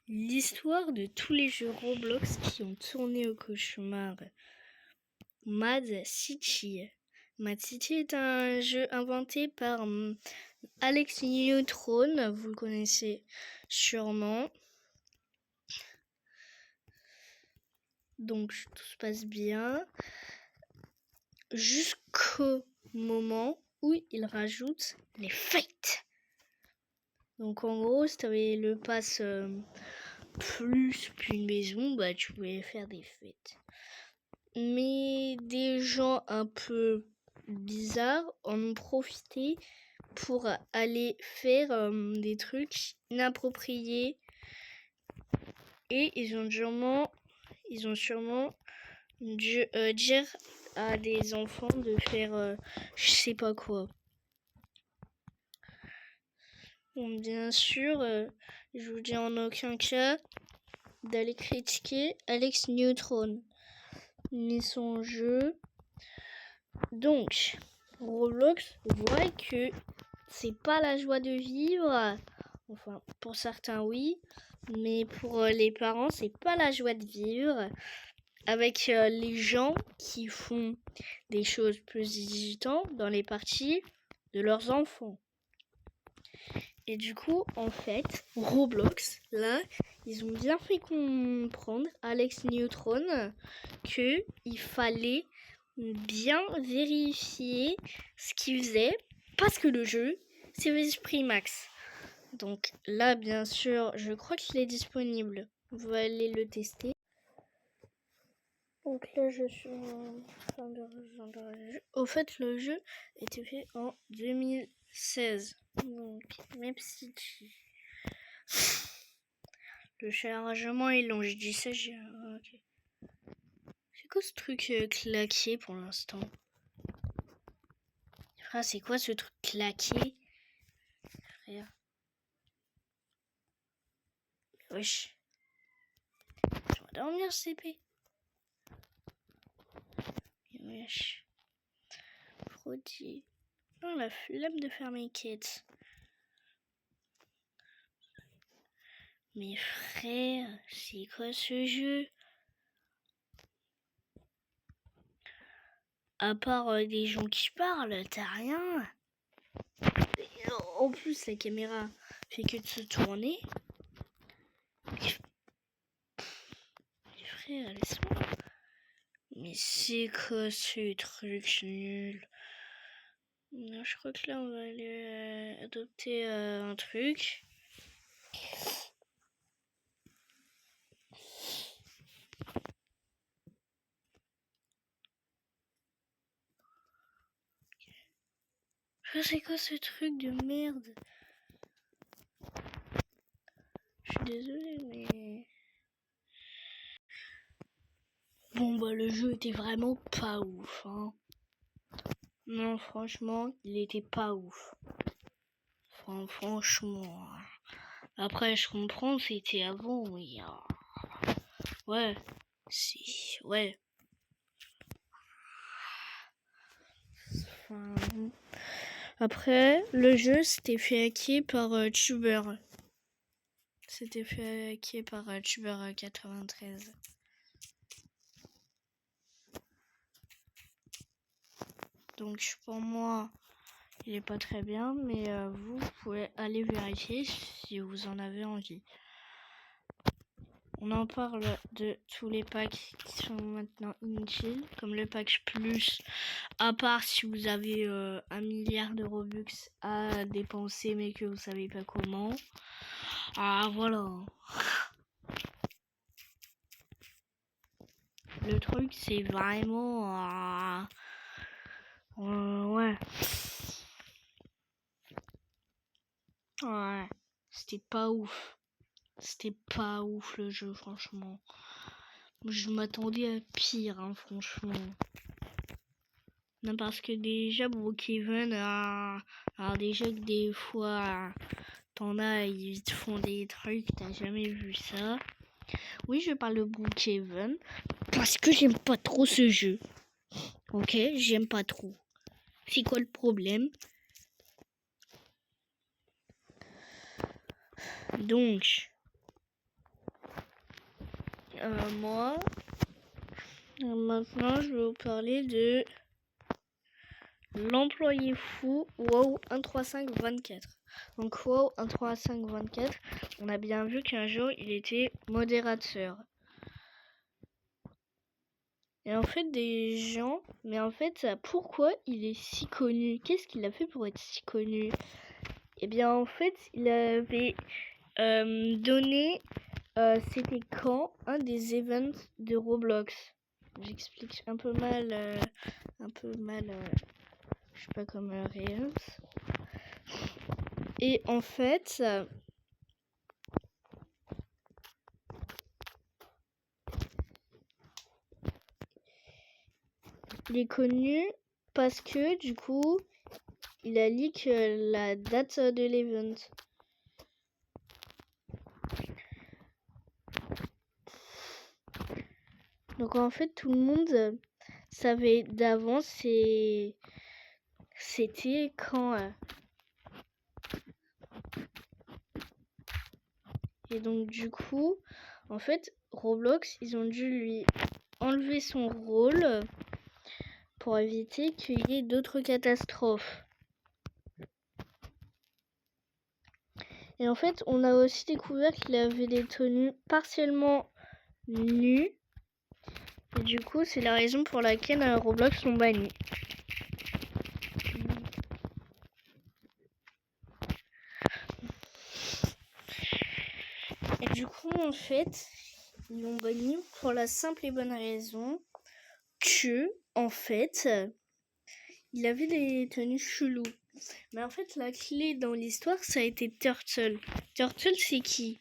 L'histoire de tous les jeux Roblox qui ont tourné au cauchemar. Mad City. Mad City est un jeu inventé par Alex Newton, vous le connaissez sûrement. Donc tout se passe bien jusqu'au moment où il rajoute les fêtes. Donc en gros, si tu avais le pass plus qu'une maison, bah tu pouvais faire des fêtes. Mais des gens un peu bizarres en ont profité pour aller faire des trucs inappropriés et ils ont sûrement dû dire à des enfants de faire je sais pas quoi. Bon, bien sûr, je vous dis en aucun cas d'aller critiquer Alex Newton ni son jeu. Donc, Roblox voit que c'est pas la joie de vivre. Enfin, pour certains, oui. Mais pour les parents, c'est pas la joie de vivre. Avec les gens qui font des choses plus hésitantes dans les parties de leurs enfants. Et du coup, en fait, Roblox, là, ils ont bien fait comprendre, Alex Newton, qu'il fallait bien vérifier ce qu'il faisait, parce que le jeu, c'est Esprit Max. Donc là, bien sûr, je crois qu'il est disponible. On va aller le tester. Donc là, je suis en train de rejoindre le jeu. Au fait, le jeu a été fait en 2016. Donc, même si le chargement est long, je dis ça, ok. C'est quoi ce truc claqué pour l'instant? Ah, c'est quoi ce truc claqué? Frère. Wesh. Je vais dormir, CP. Wesh. Frodi. Oh, la flemme de faire mes quêtes. Mais frère, c'est quoi ce jeu? À part des gens qui parlent, t'as rien. Et en plus, la caméra fait que de se tourner. Mais frère, laisse-moi. Mais c'est quoi ce truc nul? Non, je crois que là, on va aller adopter un truc. C'est quoi ce truc de merde? Je suis désolée, mais... Bon, bah, le jeu était vraiment pas ouf, hein. Non, franchement, il était pas ouf. Franchement... Après, je comprends, c'était avant, mais... ouais, c'est... ouais. Enfin... Après, le jeu, c'était fait hacker par Tuber. C'était fait hacker par Tuber 93. Donc, pour moi, il est pas très bien, mais vous pouvez aller vérifier si vous en avez envie. On en parle de tous les packs qui sont maintenant inutiles, comme le pack plus, à part si vous avez 1 milliard de Robux à dépenser mais que vous savez pas comment. Ah voilà. Le truc c'est vraiment... ouais. Ouais. C'était pas ouf. C'était pas ouf le jeu, franchement. Je m'attendais à pire, hein, franchement. Non, parce que déjà, Brookhaven, alors déjà que des fois, t'en as, ils te font des trucs, t'as jamais vu ça. Oui, je parle de Brookhaven, parce que j'aime pas trop ce jeu. Ok, j'aime pas trop. C'est quoi le problème? Donc, moi, maintenant, je vais vous parler de l'employé fou WoW 1.3.5.24. Donc WoW 1.3.5.24, on a bien vu qu'un jour, il était modérateur. Et en fait, des gens... Mais en fait, pourquoi il est si connu? Qu'est-ce qu'il a fait pour être si connu? Eh bien, en fait, il avait donné... c'était quand un des events de Roblox. J'explique un peu mal, je sais pas comment Reels. Et en fait, il est connu parce que du coup, il a leak la date de l'event. Donc en fait, tout le monde savait d'avance c'était quand. Et donc du coup, en fait, Roblox, ils ont dû lui enlever son rôle pour éviter qu'il y ait d'autres catastrophes. Et en fait, on a aussi découvert qu'il avait des tenues partiellement nues. Et du coup, c'est la raison pour laquelle Roblox l'ont banni. Et du coup, en fait, ils l'ont banni pour la simple et bonne raison que, en fait, il avait des tenues cheloues. Mais en fait, la clé dans l'histoire, ça a été Turtle. Turtle, c'est qui?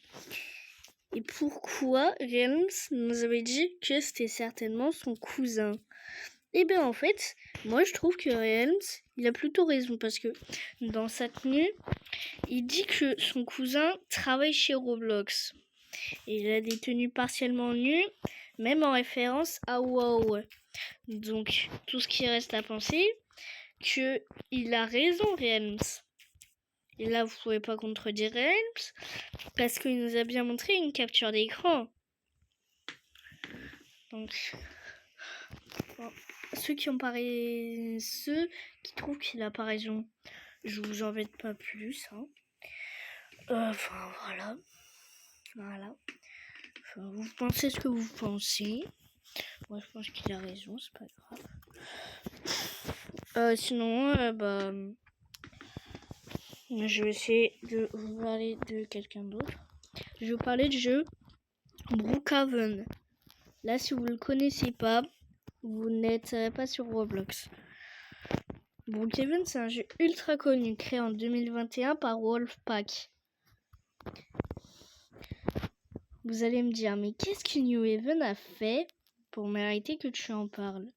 Et pourquoi Realms nous avait dit que c'était certainement son cousin? Eh bien, en fait, moi, je trouve que Realms, il a plutôt raison. Parce que dans sa tenue, il dit que son cousin travaille chez Roblox. Et il a des tenues partiellement nues, même en référence à WoW. Donc, tout ce qui reste à penser, qu'il a raison, Realms. Et là, vous pouvez pas contredire Realms, parce qu'il nous a bien montré une capture d'écran. Donc, bon, ceux qui trouvent qu'il a pas raison, je vous embête pas plus. Hein. Enfin, voilà. Enfin, vous pensez ce que vous pensez. Moi, je pense qu'il a raison, c'est pas grave. Sinon, je vais essayer de vous parler de quelqu'un d'autre. Je vais vous parler du jeu Brookhaven. Là, si vous ne le connaissez pas, vous n'êtes pas sur Roblox. Brookhaven, c'est un jeu ultra connu, créé en 2021 par Wolfpack. Vous allez me dire, mais qu'est-ce que New Haven a fait pour mériter que tu en parles?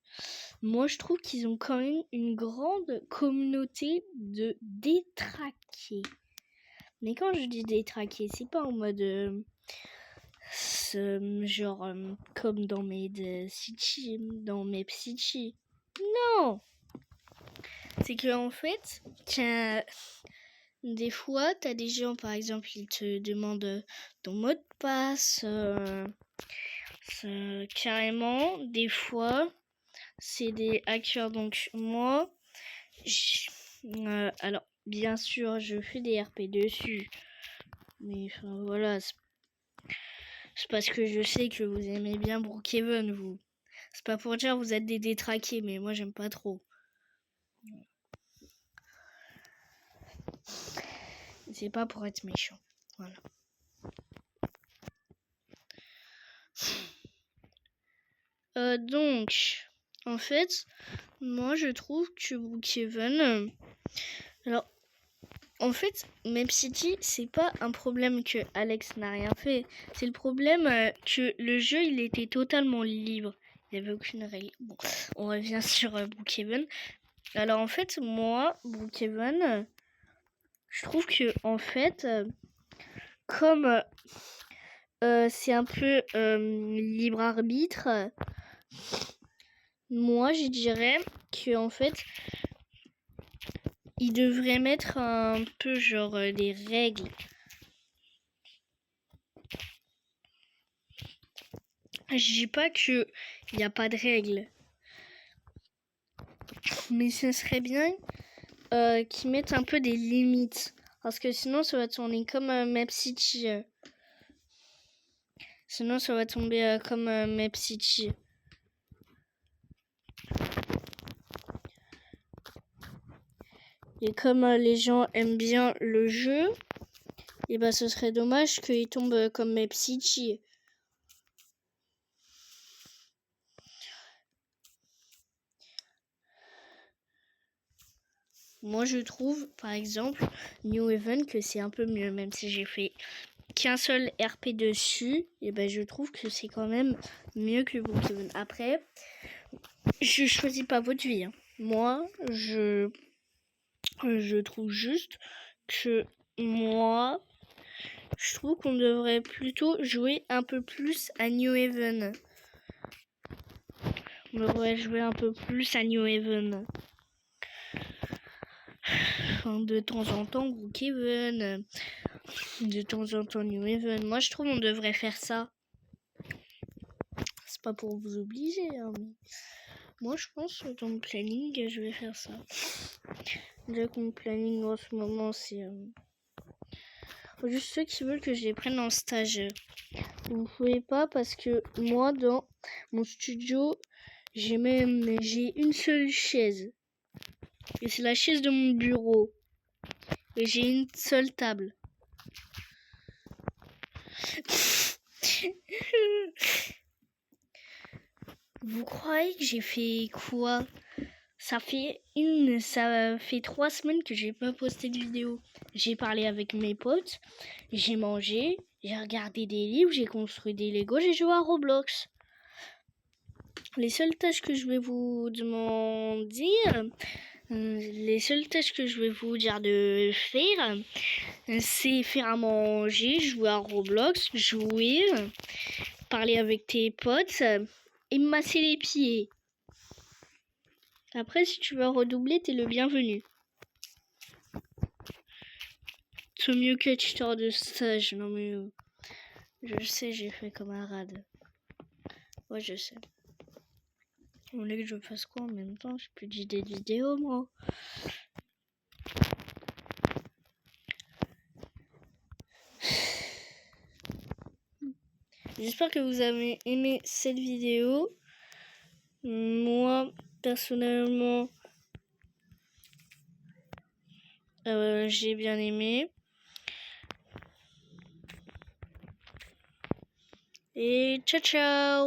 Moi, je trouve qu'ils ont quand même une grande communauté de détraqués. Mais quand je dis détraqués, c'est pas en mode genre comme dans mes City, dans mes City. Non, c'est que en fait, des fois, t'as des gens, par exemple, ils te demandent ton mot de passe. Carrément, des fois, c'est des hackers. Donc moi, alors bien sûr, je fais des RP dessus. Mais enfin, voilà, c'est parce que je sais que vous aimez bien Brookhaven, vous. C'est pas pour dire vous êtes des détraqués, mais moi j'aime pas trop. C'est pas pour être méchant. Voilà. Donc, en fait, moi je trouve que Brookhaven... alors, en fait, Map City, c'est pas un problème que Alex n'a rien fait. C'est le problème que le jeu, il était totalement libre. Il n'y avait aucune règle. Bon, on revient sur Brookhaven. Alors en fait, moi, Brookhaven, je trouve que en fait, comme c'est un peu libre arbitre, moi je dirais que en fait, il devrait mettre un peu genre des règles. Je dis pas que il n'y a pas de règles. Mais ce serait bien qu'ils mettent un peu des limites. Parce que sinon, ça va tourner comme Map City. Sinon, ça va tomber comme Map City. Et comme les gens aiment bien le jeu, et bah ce serait dommage qu'il tombe comme Map City. Moi, je trouve, par exemple, New Haven que c'est un peu mieux, même si j'ai fait qu'un seul RP dessus, et ben je trouve que c'est quand même mieux que Brookhaven. Après, je choisis pas votre vie. Moi, je trouve juste que moi, je trouve qu'on devrait plutôt jouer un peu plus à New Haven. On devrait jouer un peu plus à New Haven. De temps en temps, Brookhaven. De temps en temps, New Haven. Moi, je trouve qu'on devrait faire ça. C'est pas pour vous obliger, hein, mais moi, je pense que dans mon planning, je vais faire ça. Déjà que mon planning en ce moment, c'est juste ceux qui veulent que je les prenne en stage. Vous ne pouvez pas parce que moi, dans mon studio, j'ai une seule chaise. Et c'est la chaise de mon bureau. Et j'ai une seule table. Vous croyez que j'ai fait quoi? Ça fait 3 semaines que j'ai pas posté de vidéo. J'ai parlé avec mes potes, j'ai mangé, j'ai regardé des livres, j'ai construit des Lego, j'ai joué à Roblox. Les seules tâches que je vais vous demander, de faire, c'est faire à manger, jouer à Roblox, parler avec tes potes et me masser les pieds. Après, si tu veux redoubler, t'es le bienvenu. C'est mieux que tuteur de stage. Non mais je sais, j'ai fait camarade. Ouais, je sais. Vous voulez que je fasse quoi en même temps? Je peux dire des vidéos, moi. J'espère que vous avez aimé cette vidéo. Moi, personnellement, j'ai bien aimé. Et ciao ciao!